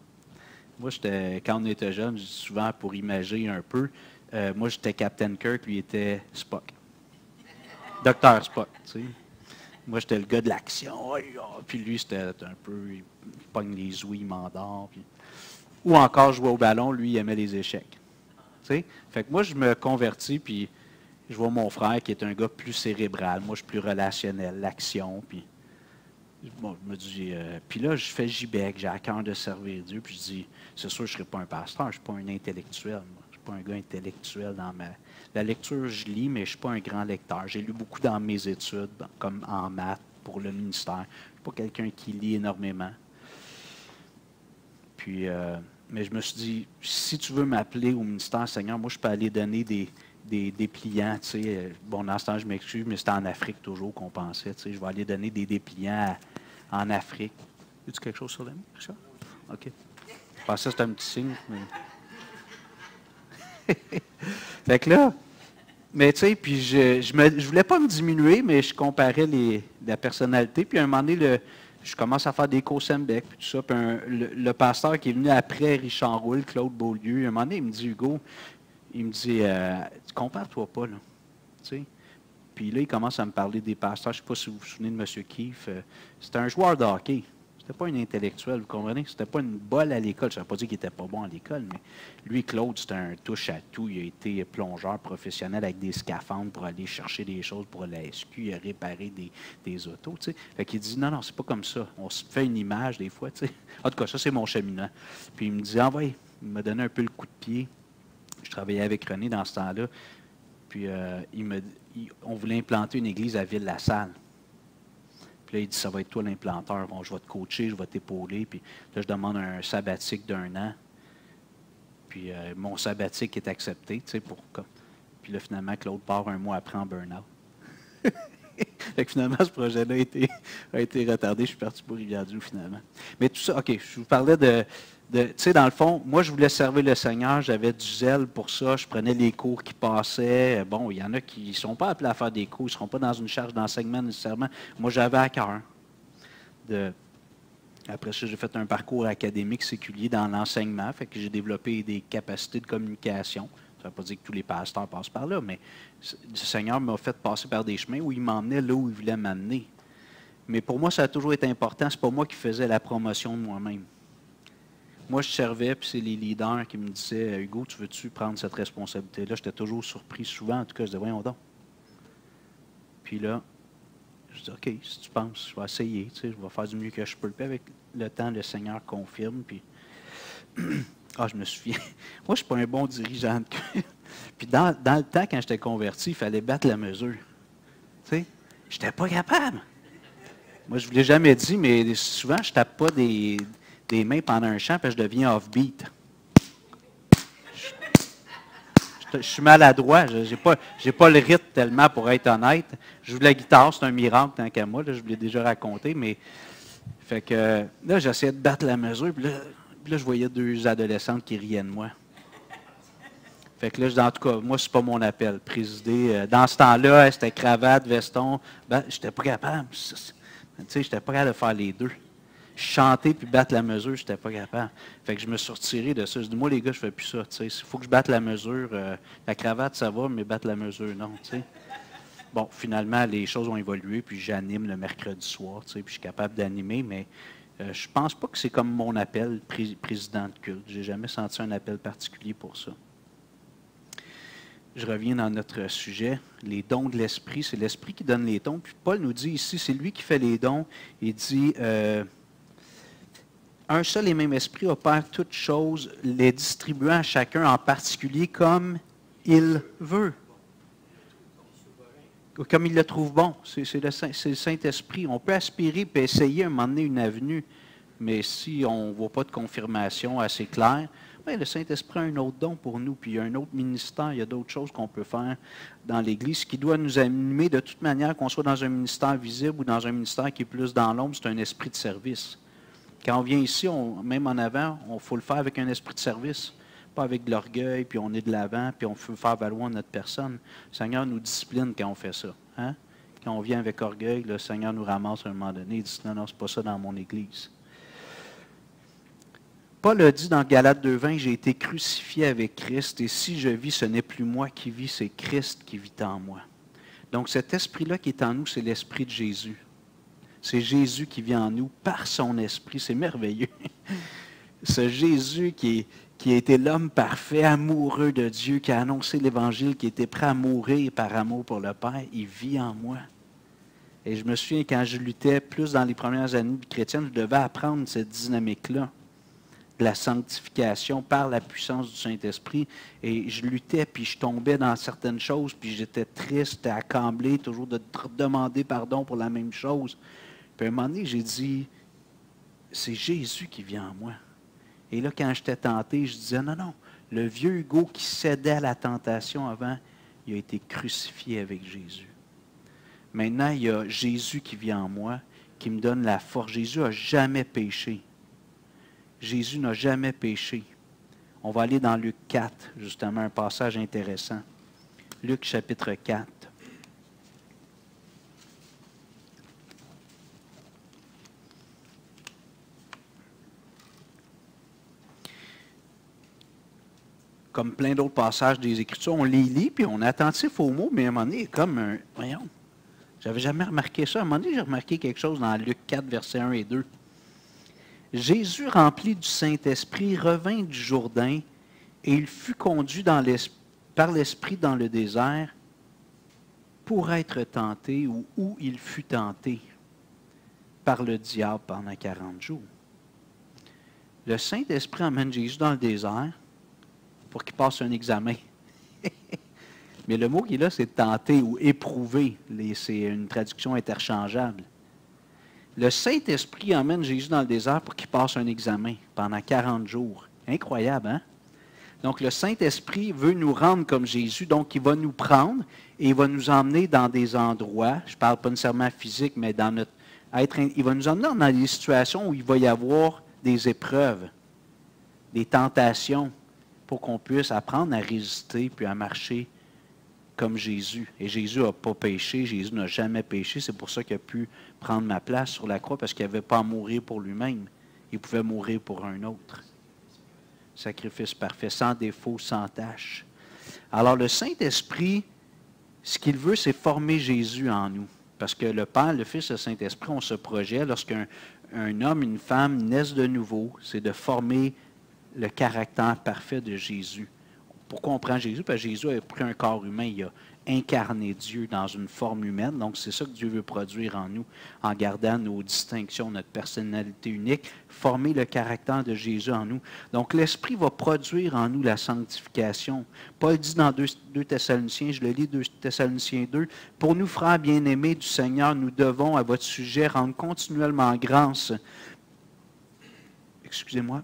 Moi, quand on était jeune, souvent pour imager un peu, moi j'étais Captain Kirk, lui était Spock. Docteur Spock, tu sais. Moi, j'étais le gars de l'action. Puis lui, c'était un peu, il pogne les ouïes, il m'endort. Puis... Ou encore jouer au ballon, lui, il aimait les échecs. T'sais? Fait que moi, je me convertis, puis je vois mon frère qui est un gars plus cérébral. Moi, je suis plus relationnel, l'action. Puis bon, je me dis, puis là, je fais JBEC, j'ai à cœur de servir Dieu. Puis je dis, c'est sûr, je ne serai pas un pasteur, je ne suis pas un intellectuel. Moi. Je ne suis pas un gars intellectuel dans la lecture, je lis, mais je ne suis pas un grand lecteur. J'ai lu beaucoup dans mes études, comme en maths, pour le ministère. Je ne suis pas quelqu'un qui lit énormément. Puis, mais je me suis dit, si tu veux m'appeler au ministère, Seigneur, moi, je peux aller donner des dépliants. Tu sais. Bon, dans ce temps, je m'excuse, mais c'était en Afrique toujours qu'on pensait. Tu sais. Je vais aller donner des dépliants en Afrique. As-tu quelque chose sur la main, Richard? OK. Je pensais que c'était un petit signe. Mais... fait que là, Mais tu sais, puis je voulais pas me diminuer, mais je comparais la personnalité. Puis à un moment donné, je commence à faire des cours Sembec, puis tout ça. Puis le pasteur qui est venu après Richard Roule, Claude Beaulieu, à un moment donné, il me dit, Hugo, il me dit, tu compares-toi pas, là. Tu sais. Puis là, il commence à me parler des pasteurs. Je ne sais pas si vous vous souvenez de M. Keefe. C'était un joueur de hockey. C'était pas un intellectuel, vous comprenez? C'était pas une bolle à l'école. Ça ne veut pas dire qu'il n'était pas bon à l'école, mais lui, Claude, c'était un touche-à-tout. Il a été plongeur professionnel avec des scaphandres pour aller chercher des choses pour la SQ. Il a réparé des autos, tu sais. Fait qu'il dit, non, c'est pas comme ça. On se fait une image des fois, tu sais. En tout cas, ça, c'est mon cheminement. Puis il me dit, envoie. Il m'a donné un peu le coup de pied. Je travaillais avec René dans ce temps-là. Puis on voulait implanter une église à Ville-la-Salle. Puis là, il dit, ça va être toi l'implanteur. Bon, je vais te coacher, je vais t'épauler. Puis là, je demande un sabbatique d'1 an. Puis mon sabbatique est accepté, tu sais, Puis là, finalement, Claude part 1 mois après en burn-out. Fait que finalement, ce projet-là a été retardé. Je suis parti pour Rivière-du-Loup, finalement. Mais tout ça, OK, je vous parlais tu sais, dans le fond, moi, je voulais servir le Seigneur. J'avais du zèle pour ça. Je prenais les cours qui passaient. Bon, il y en a qui ne sont pas appelés à faire des cours. Ils ne seront pas dans une charge d'enseignement nécessairement. Moi, j'avais à cœur. Après ça, j'ai fait un parcours académique séculier dans l'enseignement. Fait que j'ai développé des capacités de communication. Ça ne veut pas dire que tous les pasteurs passent par là, mais le Seigneur m'a fait passer par des chemins où il m'emmenait là où il voulait m'amener. Mais pour moi, ça a toujours été important. Ce n'est pas moi qui faisais la promotion de moi-même. Moi, je servais, puis c'est les leaders qui me disaient, Hugo, tu veux-tu prendre cette responsabilité-là? J'étais toujours surpris, souvent, en tout cas, je disais, voyons donc. Puis là, je dis, OK, si tu penses, je vais essayer, tu sais, je vais faire du mieux que je peux. Puis avec le temps, le Seigneur confirme, puis je me souviens. Moi, je ne suis pas un bon dirigeant de cœur. Puis dans le temps, quand j'étais converti, il fallait battre la mesure. Tu sais, je n'étais pas capable. Moi, je ne vous l'ai jamais dit, mais souvent, je ne tape pas des mains pendant un chant, puis je deviens off-beat. Je suis maladroit. J'ai pas le rythme tellement, pour être honnête. Je joue de la guitare, c'est un miracle tant qu'à moi. Là, je vous l'ai déjà raconté, mais fait que là, j'essayais de battre la mesure, puis là, je voyais 2 adolescentes qui riaient de moi. Fait que là, en tout cas, moi, c'est pas mon appel. Présider, dans ce temps-là, c'était cravate, veston. Ben, j'étais pas capable. Tu sais, j'étais pas capable de faire les deux. Chanter puis battre la mesure, je n'étais pas capable. Fait que je me suis retiré de ça. Je dis, moi, les gars, je ne fais plus ça. Il faut que je batte la mesure. La cravate, ça va, mais battre la mesure, non. T'sais. Bon, finalement, les choses ont évolué, puis j'anime le mercredi soir, puis je suis capable d'animer, mais je ne pense pas que c'est comme mon appel, président de culte. Je n'ai jamais senti un appel particulier pour ça. Je reviens dans notre sujet, les dons de l'Esprit. C'est l'Esprit qui donne les dons. Puis Paul nous dit ici, c'est lui qui fait les dons. Il dit... un seul et même esprit opère toutes choses, les distribuant à chacun en particulier comme il veut. Comme il le trouve bon. C'est le Saint-Esprit. On peut aspirer et essayer à un moment donné une avenue, mais si on ne voit pas de confirmation assez claire, bien, le Saint-Esprit a un autre don pour nous, puis il y a un autre ministère, il y a d'autres choses qu'on peut faire dans l'Église qui doit nous animer de toute manière, qu'on soit dans un ministère visible ou dans un ministère qui est plus dans l'ombre, c'est un esprit de service. Quand on vient ici, même en avant, il faut le faire avec un esprit de service, pas avec de l'orgueil, puis on est de l'avant, puis on veut faire valoir notre personne. Le Seigneur nous discipline quand on fait ça. Hein? Quand on vient avec orgueil, le Seigneur nous ramasse à un moment donné, il dit, non, c'est pas ça dans mon Église. Paul a dit dans Galates 2,20, j'ai été crucifié avec Christ, et si je vis, ce n'est plus moi qui vis, c'est Christ qui vit en moi. Donc cet esprit-là qui est en nous, c'est l'esprit de Jésus. C'est Jésus qui vit en nous par son esprit. C'est merveilleux. Ce Jésus qui a été l'homme parfait, amoureux de Dieu, qui a annoncé l'Évangile, qui était prêt à mourir par amour pour le Père, il vit en moi. Et je me souviens, quand je luttais plus dans les premières années chrétiennes, je devais apprendre cette dynamique-là, de la sanctification par la puissance du Saint-Esprit. Et je luttais, puis je tombais dans certaines choses, puis j'étais triste, accablé, toujours de demander pardon pour la même chose. Puis à un moment donné, j'ai dit, c'est Jésus qui vient en moi. Et là, quand j'étais tenté, je disais, non, le vieux Hugo qui cédait à la tentation avant, il a été crucifié avec Jésus. Maintenant, il y a Jésus qui vient en moi, qui me donne la force. Jésus n'a jamais péché. Jésus n'a jamais péché. On va aller dans Luc 4, justement, un passage intéressant. Luc chapitre 4. Comme plein d'autres passages des Écritures, on les lit, puis on est attentif aux mots, mais à un moment donné, il y a comme un... Voyons, j'avais jamais remarqué ça. À un moment donné, j'ai remarqué quelque chose dans Luc 4, versets 1 et 2. Jésus, rempli du Saint-Esprit, revint du Jourdain, et il fut conduit par l'Esprit dans le désert pour être tenté, ou où il fut tenté par le diable pendant 40 jours. Le Saint-Esprit emmène Jésus dans le désert pour qu'il passe un examen. Mais le mot qui est là, c'est tenter ou éprouver. C'est une traduction interchangeable. Le Saint-Esprit emmène Jésus dans le désert pour qu'il passe un examen pendant 40 jours. Incroyable, hein? Donc, le Saint-Esprit veut nous rendre comme Jésus. Donc, il va nous prendre et il va nous emmener dans des endroits, je ne parle pas nécessairement physique, mais dans notre il va nous emmener dans des situations où il va y avoir des épreuves, des tentations, pour qu'on puisse apprendre à résister puis à marcher comme Jésus. Et Jésus n'a pas péché, Jésus n'a jamais péché. C'est pour ça qu'il a pu prendre ma place sur la croix, parce qu'il n'avait pas à mourir pour lui-même. Il pouvait mourir pour un autre. Sacrifice parfait, sans défaut, sans tache. Alors le Saint-Esprit, ce qu'il veut, c'est former Jésus en nous. Parce que le Père, le Fils et le Saint-Esprit ont ce projet, lorsqu'un homme, une femme naissent de nouveau, c'est de former le caractère parfait de Jésus. Pourquoi on prend Jésus? Parce que Jésus a pris un corps humain, il a incarné Dieu dans une forme humaine. Donc, c'est ça que Dieu veut produire en nous, en gardant nos distinctions, notre personnalité unique, former le caractère de Jésus en nous. Donc, l'Esprit va produire en nous la sanctification. Paul dit dans 2 Thessaloniciens, je le lis, 2 Thessaloniciens 2, « Pour nous, frères bien-aimés du Seigneur, nous devons, à votre sujet, rendre continuellement grâce. » Excusez-moi.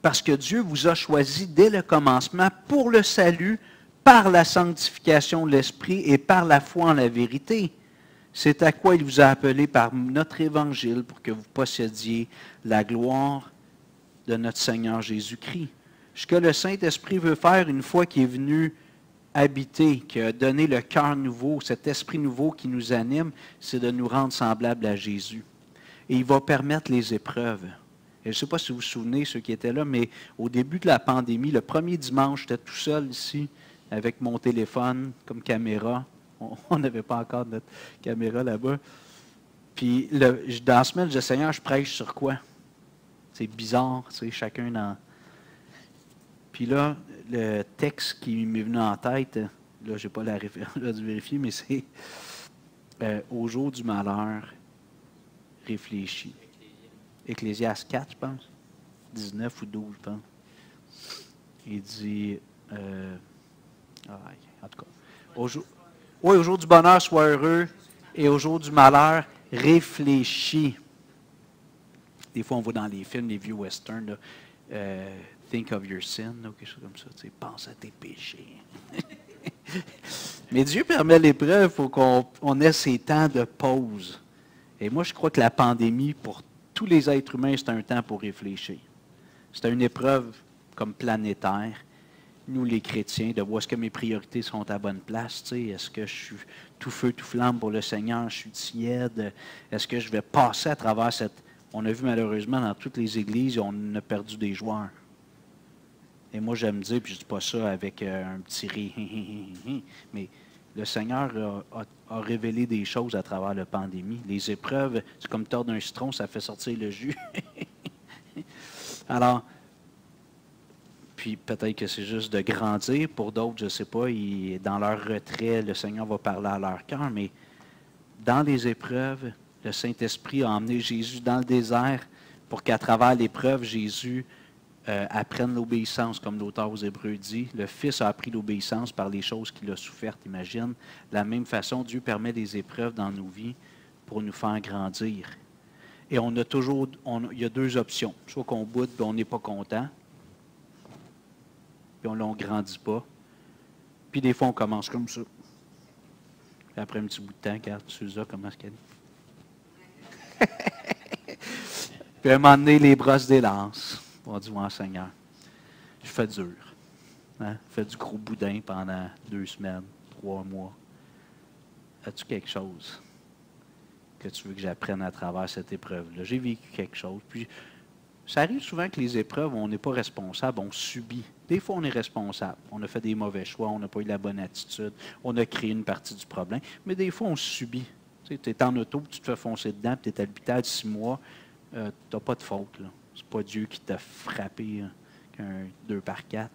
Parce que Dieu vous a choisi dès le commencement pour le salut, par la sanctification de l'Esprit et par la foi en la vérité. C'est à quoi il vous a appelé par notre évangile pour que vous possédiez la gloire de notre Seigneur Jésus-Christ. Ce que le Saint-Esprit veut faire une fois qu'il est venu habiter, qui a donné le cœur nouveau, cet esprit nouveau qui nous anime, c'est de nous rendre semblables à Jésus. Et il va permettre les épreuves. Et je ne sais pas si vous vous souvenez, ceux qui étaient là, mais au début de la pandémie, le premier dimanche, j'étais tout seul ici, avec mon téléphone comme caméra. On n'avait pas encore notre caméra là-bas. Puis, dans la semaine, je disais, Seigneur, je prêche sur quoi? C'est bizarre, tu sais, chacun dans... Puis là, le texte qui m'est venu en tête, là, je n'ai pas la référence, je vais vérifier, mais c'est au jour du malheur, réfléchis. Ecclésiaste 4, je pense. 19 ou 12, je pense. Il dit, en tout cas, au jour du bonheur, sois heureux, et au jour du malheur, réfléchis. Des fois, on voit dans les films, les vieux westerns, là, think of your sin, ou quelque chose comme ça. Tu sais, pense à tes péchés. Mais Dieu permet l'épreuve, il faut qu'on ait ces temps de pause. Et moi, je crois que la pandémie, pour tous les êtres humains, c'est un temps pour réfléchir. C'est une épreuve comme planétaire. Nous, les chrétiens, de voir est-ce que mes priorités sont à bonne place. Tu sais, est-ce que je suis tout feu, tout flamme pour le Seigneur? Je suis tiède? Est-ce que je vais passer à travers cette... On a vu malheureusement dans toutes les églises, on a perdu des joueurs. Et moi, j'aime dire, puis je ne dis pas ça avec un petit rire, mais le Seigneur a révélé des choses à travers la pandémie. Les épreuves, c'est comme tordre un citron, ça fait sortir le jus. Alors, puis peut-être que c'est juste de grandir. Pour d'autres, je ne sais pas, dans leur retrait, le Seigneur va parler à leur cœur. Mais dans les épreuves, le Saint-Esprit a emmené Jésus dans le désert pour qu'à travers l'épreuve, Jésus apprenne l'obéissance, comme l'auteur aux Hébreux dit. Le Fils a appris l'obéissance par les choses qu'il a souffertes, imagine. De la même façon, Dieu permet des épreuves dans nos vies pour nous faire grandir. Et on a toujours, il y a deux options. Soit qu'on boude et on n'est pas content, puis on ne grandit pas. Puis des fois, on commence comme ça. Puis après un petit bout de temps, regarde, Suza, comment est-ce qu'elle est? Puis à un moment donné, les brosses délancent. On dit, moi, Seigneur, je fais dur. Hein? Fais du gros boudin pendant 2 semaines, 3 mois. As-tu quelque chose que tu veux que j'apprenne à travers cette épreuve-là? J'ai vécu quelque chose. Puis, ça arrive souvent que les épreuves, on n'est pas responsable, on subit. Des fois, on est responsable. On a fait des mauvais choix, on n'a pas eu la bonne attitude, on a créé une partie du problème. Mais des fois, on subit. Tu es en auto, tu te fais foncer dedans, puis tu es à l'hôpital 6 mois, tu n'as pas de faute. Ce n'est pas Dieu qui t'a frappé qu'un 2x4.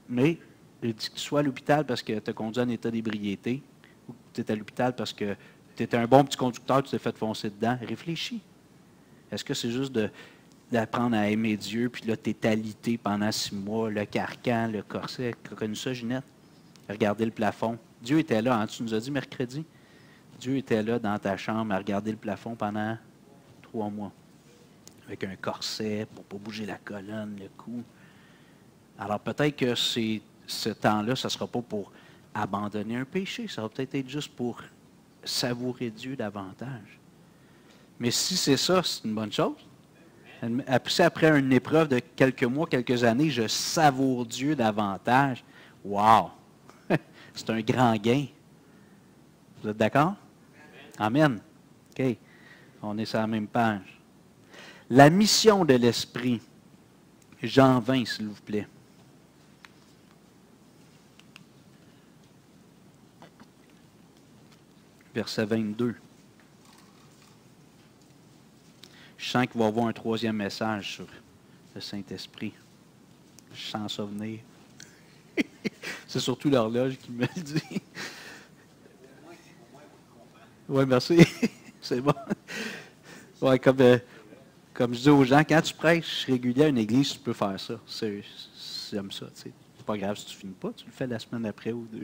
Mais il dit que tu sois à l'hôpital parce que tu as conduit en état d'ébriété, ou que tu es à l'hôpital parce que tu étais un bon petit conducteur, tu t'es fait foncer dedans. Réfléchis. Est-ce que c'est juste d'apprendre à aimer Dieu, puis là, tu es alité pendant 6 mois, le carcan, le corset? Tu as connu ça, Ginette? Regardez le plafond. Dieu était là, hein, tu nous as dit mercredi? Dieu était là dans ta chambre à regarder le plafond pendant 3 mois. Avec un corset pour ne pas bouger la colonne, le cou. Alors peut-être que ce temps-là, ce ne sera pas pour abandonner un péché. Ça va peut-être être juste pour savourer Dieu davantage. Mais si c'est ça, c'est une bonne chose. Si après une épreuve de quelques mois, quelques années, je savoure Dieu davantage, wow! C'est un grand gain. Vous êtes d'accord? Amen. OK. On est sur la même page. La mission de l'Esprit. Jean 20, s'il vous plaît. Verset 22. Je sens qu'il va y avoir un 3e message sur le Saint-Esprit. Je sens ça venir. C'est surtout l'horloge qui me le dit. Oui, merci. C'est bon. Ouais, comme je dis aux gens, quand tu prêches régulier à une église, tu peux faire ça. J'aime ça. C'est pas grave si tu ne finis pas, tu le fais la semaine après ou 2.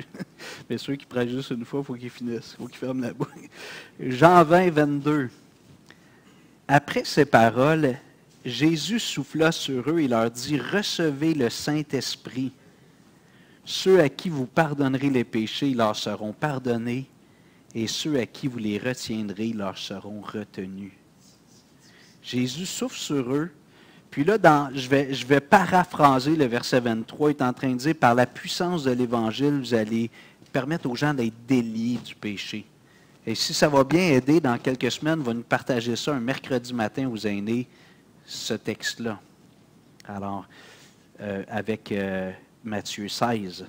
Mais ceux qui prêchent juste une fois, il faut qu'ils finissent. Il faut qu'ils ferment la bouche. Jean 20, 22. Après ces paroles, Jésus souffla sur eux et leur dit, « Recevez le Saint-Esprit. Ceux à qui vous pardonnerez les péchés leur seront pardonnés, et ceux à qui vous les retiendrez leur seront retenus. » Jésus souffle sur eux. Puis là, je vais paraphraser le verset 23. Il est en train de dire, « Par la puissance de l'Évangile, vous allez permettre aux gens d'être déliés du péché. » Et si ça va bien aider, dans quelques semaines, on va nous partager ça un mercredi matin aux aînés, ce texte-là. Alors, avec Matthieu 16.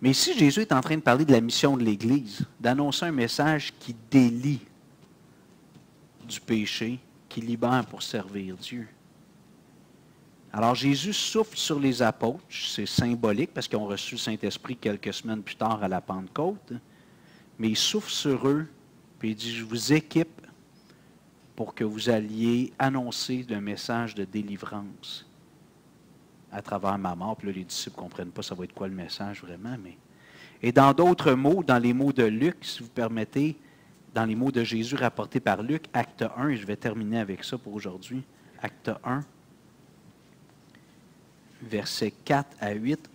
Mais ici, Jésus est en train de parler de la mission de l'Église, d'annoncer un message qui délie du péché, qui libère pour servir Dieu. Alors, Jésus souffle sur les apôtres, c'est symbolique parce qu'ils ont reçu le Saint-Esprit quelques semaines plus tard à la Pentecôte. Mais il souffle sur eux, puis il dit, « Je vous équipe pour que vous alliez annoncer le message de délivrance à travers ma mort. » Puis là, les disciples ne comprennent pas ça va être quoi le message vraiment. Mais... Et dans d'autres mots, dans les mots de Luc, si vous permettez, dans les mots de Jésus rapportés par Luc, acte 1, et je vais terminer avec ça pour aujourd'hui, acte 1, versets 4 à 8.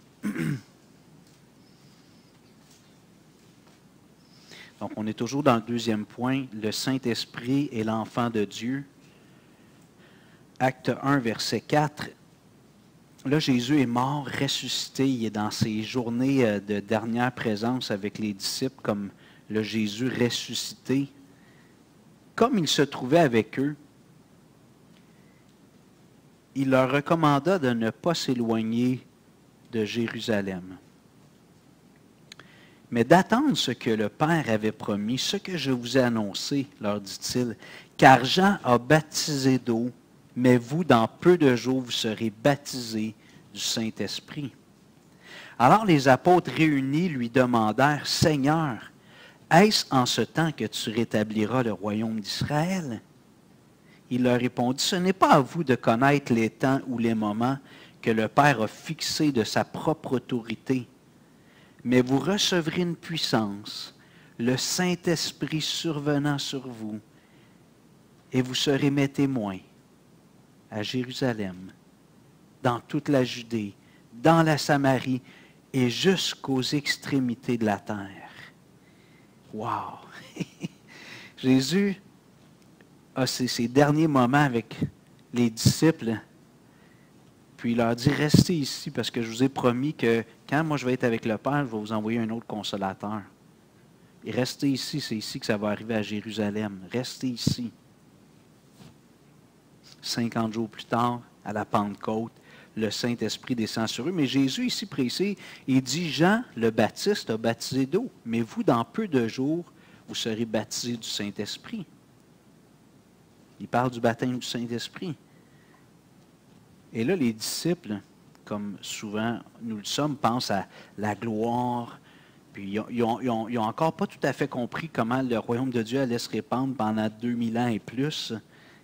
Donc, on est toujours dans le 2e point, le Saint-Esprit et l'enfant de Dieu. Acte 1, verset 4. Là, Jésus est mort, ressuscité. Il est dans ses journées de dernière présence avec les disciples comme le Jésus ressuscité. Comme il se trouvait avec eux, il leur recommanda de ne pas s'éloigner de Jérusalem, mais d'attendre ce que le Père avait promis, ce que je vous ai annoncé, leur dit-il, car Jean a baptisé d'eau, mais vous, dans peu de jours, vous serez baptisés du Saint-Esprit. Alors les apôtres réunis lui demandèrent, « Seigneur, est-ce en ce temps que tu rétabliras le royaume d'Israël? » Il leur répondit, « Ce n'est pas à vous de connaître les temps ou les moments que le Père a fixés de sa propre autorité, mais vous recevrez une puissance, le Saint-Esprit survenant sur vous, et vous serez mes témoins à Jérusalem, dans toute la Judée, dans la Samarie et jusqu'aux extrémités de la terre. » Wow! Jésus a ses derniers moments avec les disciples, Puis il leur dit, restez ici parce que je vous ai promis que quand moi je vais être avec le Père, je vais vous envoyer un autre consolateur. Et restez ici, c'est ici que ça va arriver à Jérusalem. Restez ici. 50 jours plus tard, à la Pentecôte, le Saint-Esprit descend sur eux. Mais Jésus, ici précis, il dit, Jean le Baptiste a baptisé d'eau, mais vous, dans peu de jours, vous serez baptisés du Saint-Esprit. Il parle du baptême du Saint-Esprit. Et là, les disciples, comme souvent nous le sommes, pensent à la gloire. Puis ils n'ont encore pas tout à fait compris comment le royaume de Dieu allait se répandre pendant 2000 ans et plus.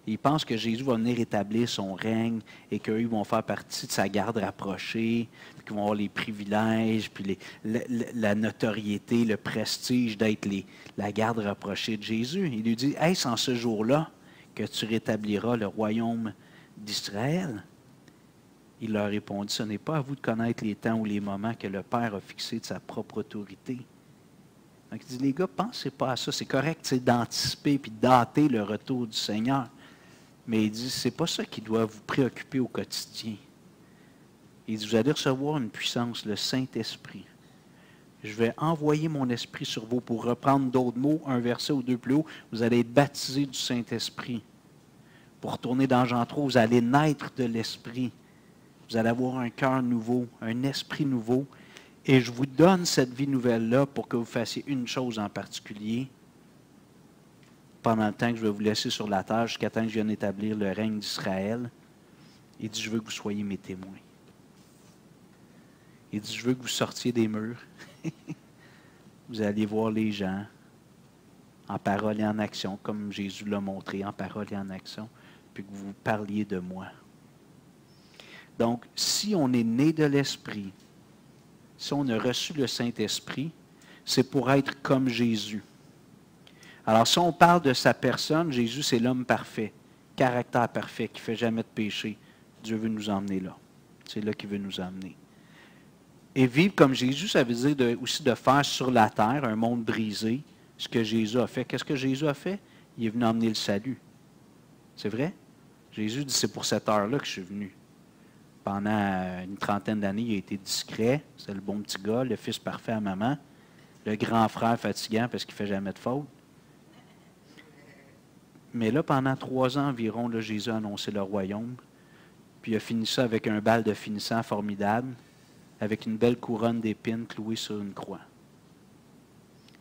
Ils pensent que Jésus va venir établir son règne et qu'eux vont faire partie de sa garde rapprochée, puis qu'ils vont avoir les privilèges, puis la notoriété, le prestige d'être la garde rapprochée de Jésus. Il lui dit, « Est-ce en ce jour-là que tu rétabliras le royaume d'Israël? » Il leur répondit, « Ce n'est pas à vous de connaître les temps ou les moments que le Père a fixés de sa propre autorité. » Donc il dit, les gars, pensez pas à ça. C'est correct d'anticiper puis de dater le retour du Seigneur. Mais il dit, c'est pas ça qui doit vous préoccuper au quotidien. Il dit, vous allez recevoir une puissance, le Saint-Esprit. Je vais envoyer mon esprit sur vous. Pour reprendre d'autres mots, un verset ou deux plus haut, vous allez être baptisés du Saint-Esprit. Pour retourner dans Jean 3, vous allez naître de l'Esprit. Vous allez avoir un cœur nouveau, un esprit nouveau. Et je vous donne cette vie nouvelle-là pour que vous fassiez une chose en particulier. Pendant le temps que je vais vous laisser sur la terre, jusqu'à temps que je vienne établir le règne d'Israël, il dit, je veux que vous soyez mes témoins. Il dit, je veux que vous sortiez des murs. Vous allez voir les gens en parole et en action, comme Jésus l'a montré, en parole et en action, puis que vous parliez de moi. Donc, si on est né de l'Esprit, si on a reçu le Saint-Esprit, c'est pour être comme Jésus. Alors, si on parle de sa personne, Jésus, c'est l'homme parfait, caractère parfait, qui ne fait jamais de péché. Dieu veut nous emmener là. C'est là qu'il veut nous emmener. Et vivre comme Jésus, ça veut dire aussi de faire sur la terre un monde brisé, ce que Jésus a fait. Qu'est-ce que Jésus a fait? Il est venu emmener le salut. C'est vrai? Jésus dit, c'est pour cette heure-là que je suis venu. Pendant une trentaine d'années, il a été discret. C'est le bon petit gars, le fils parfait à maman. Le grand frère fatigant parce qu'il ne fait jamais de faute. Mais là, pendant 3 ans environ, là, Jésus a annoncé le royaume. Puis il a fini ça avec un bal de finissant formidable, avec une belle couronne d'épines clouée sur une croix.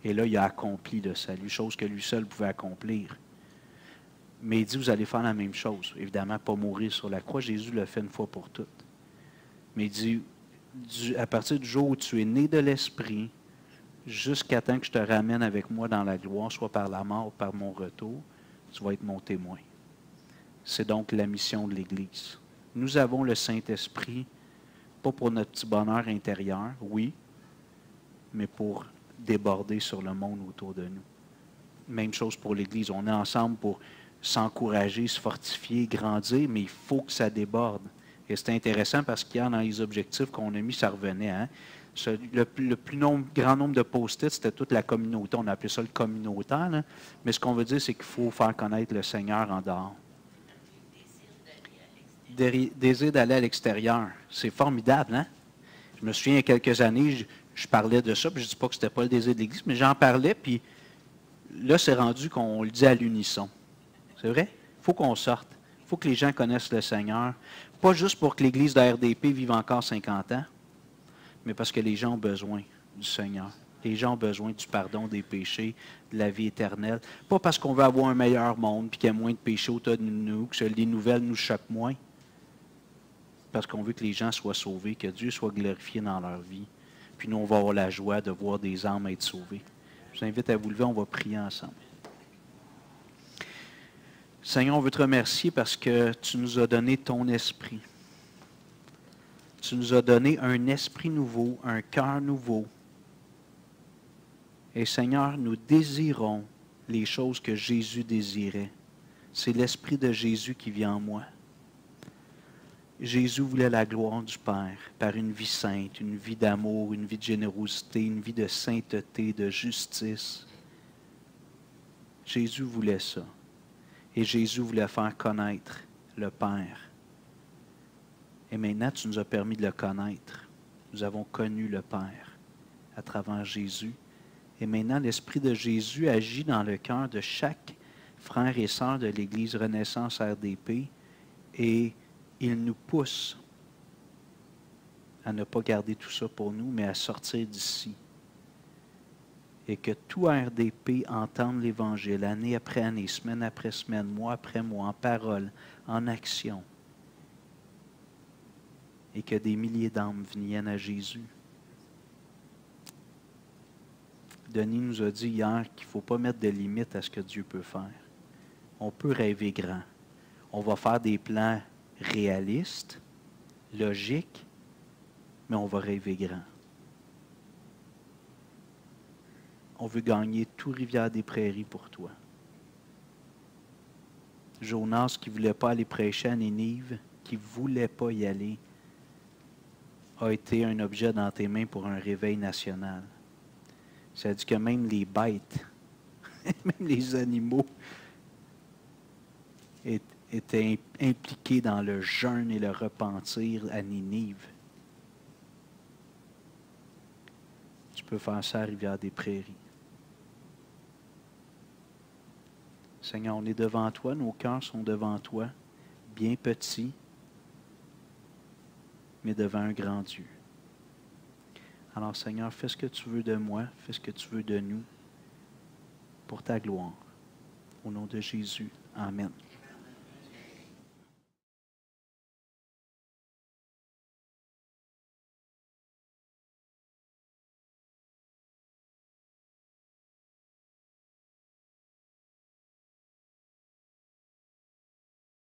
Et là, il a accompli le salut, chose que lui seul pouvait accomplir. Mais il dit, vous allez faire la même chose. Évidemment, pas mourir sur la croix. Jésus l'a fait une fois pour toutes. Mais il dit, à partir du jour où tu es né de l'Esprit, jusqu'à temps que je te ramène avec moi dans la gloire, soit par la mort ou par mon retour, tu vas être mon témoin. C'est donc la mission de l'Église. Nous avons le Saint-Esprit, pas pour notre petit bonheur intérieur, oui, mais pour déborder sur le monde autour de nous. Même chose pour l'Église. On est ensemble pour s'encourager, se fortifier, grandir, mais il faut que ça déborde. Et c'est intéressant parce qu'hier, dans les objectifs qu'on a mis, ça revenait. Hein? Le plus grand nombre de post-it, c'était toute la communauté. On appelait ça le communautaire. Là. Mais ce qu'on veut dire, c'est qu'il faut faire connaître le Seigneur en dehors. Désir d'aller à l'extérieur. C'est formidable, hein? Je me souviens, il y a quelques années, je parlais de ça, puis je ne dis pas que ce n'était pas le désir de l'Église, mais j'en parlais, puis là, c'est rendu qu'on le dit à l'unisson. C'est vrai? Il faut qu'on sorte. Il faut que les gens connaissent le Seigneur. Pas juste pour que l'Église de RDP vive encore 50 ans, mais parce que les gens ont besoin du Seigneur. Les gens ont besoin du pardon des péchés, de la vie éternelle. Pas parce qu'on veut avoir un meilleur monde, puis qu'il y a moins de péchés autour de nous, que les nouvelles nous choquent moins. Parce qu'on veut que les gens soient sauvés, que Dieu soit glorifié dans leur vie. Puis nous, on va avoir la joie de voir des âmes être sauvées. Je vous invite à vous lever, on va prier ensemble. Seigneur, on veut te remercier parce que tu nous as donné ton esprit. Tu nous as donné un esprit nouveau, un cœur nouveau. Et Seigneur, nous désirons les choses que Jésus désirait. C'est l'esprit de Jésus qui vit en moi. Jésus voulait la gloire du Père par une vie sainte, une vie d'amour, une vie de générosité, une vie de sainteté, de justice. Jésus voulait ça. Et Jésus voulait faire connaître le Père. Et maintenant, tu nous as permis de le connaître. Nous avons connu le Père à travers Jésus. Et maintenant, l'Esprit de Jésus agit dans le cœur de chaque frère et sœur de l'Église Renaissance RDP et il nous pousse à ne pas garder tout ça pour nous, mais à sortir d'ici. Et que tout RDP entende l'Évangile année après année, semaine après semaine, mois après mois, en parole, en action. Et que des milliers d'âmes viennent à Jésus. Denis nous a dit hier qu'il ne faut pas mettre de limites à ce que Dieu peut faire. On peut rêver grand. On va faire des plans réalistes, logiques, mais on va rêver grand. On veut gagner tout Rivière-des-Prairies pour toi. Jonas qui ne voulait pas aller prêcher à Nénive, qui ne voulait pas y aller, a été un objet dans tes mains pour un réveil national. Ça dit que même les bêtes, même les animaux, étaient impliqués dans le jeûne et le repentir à Ninive. Tu peux faire ça à Rivière-des-Prairies. Seigneur, on est devant toi, nos cœurs sont devant toi, bien petits, mais devant un grand Dieu. Alors, Seigneur, fais ce que tu veux de moi, fais ce que tu veux de nous, pour ta gloire. Au nom de Jésus. Amen.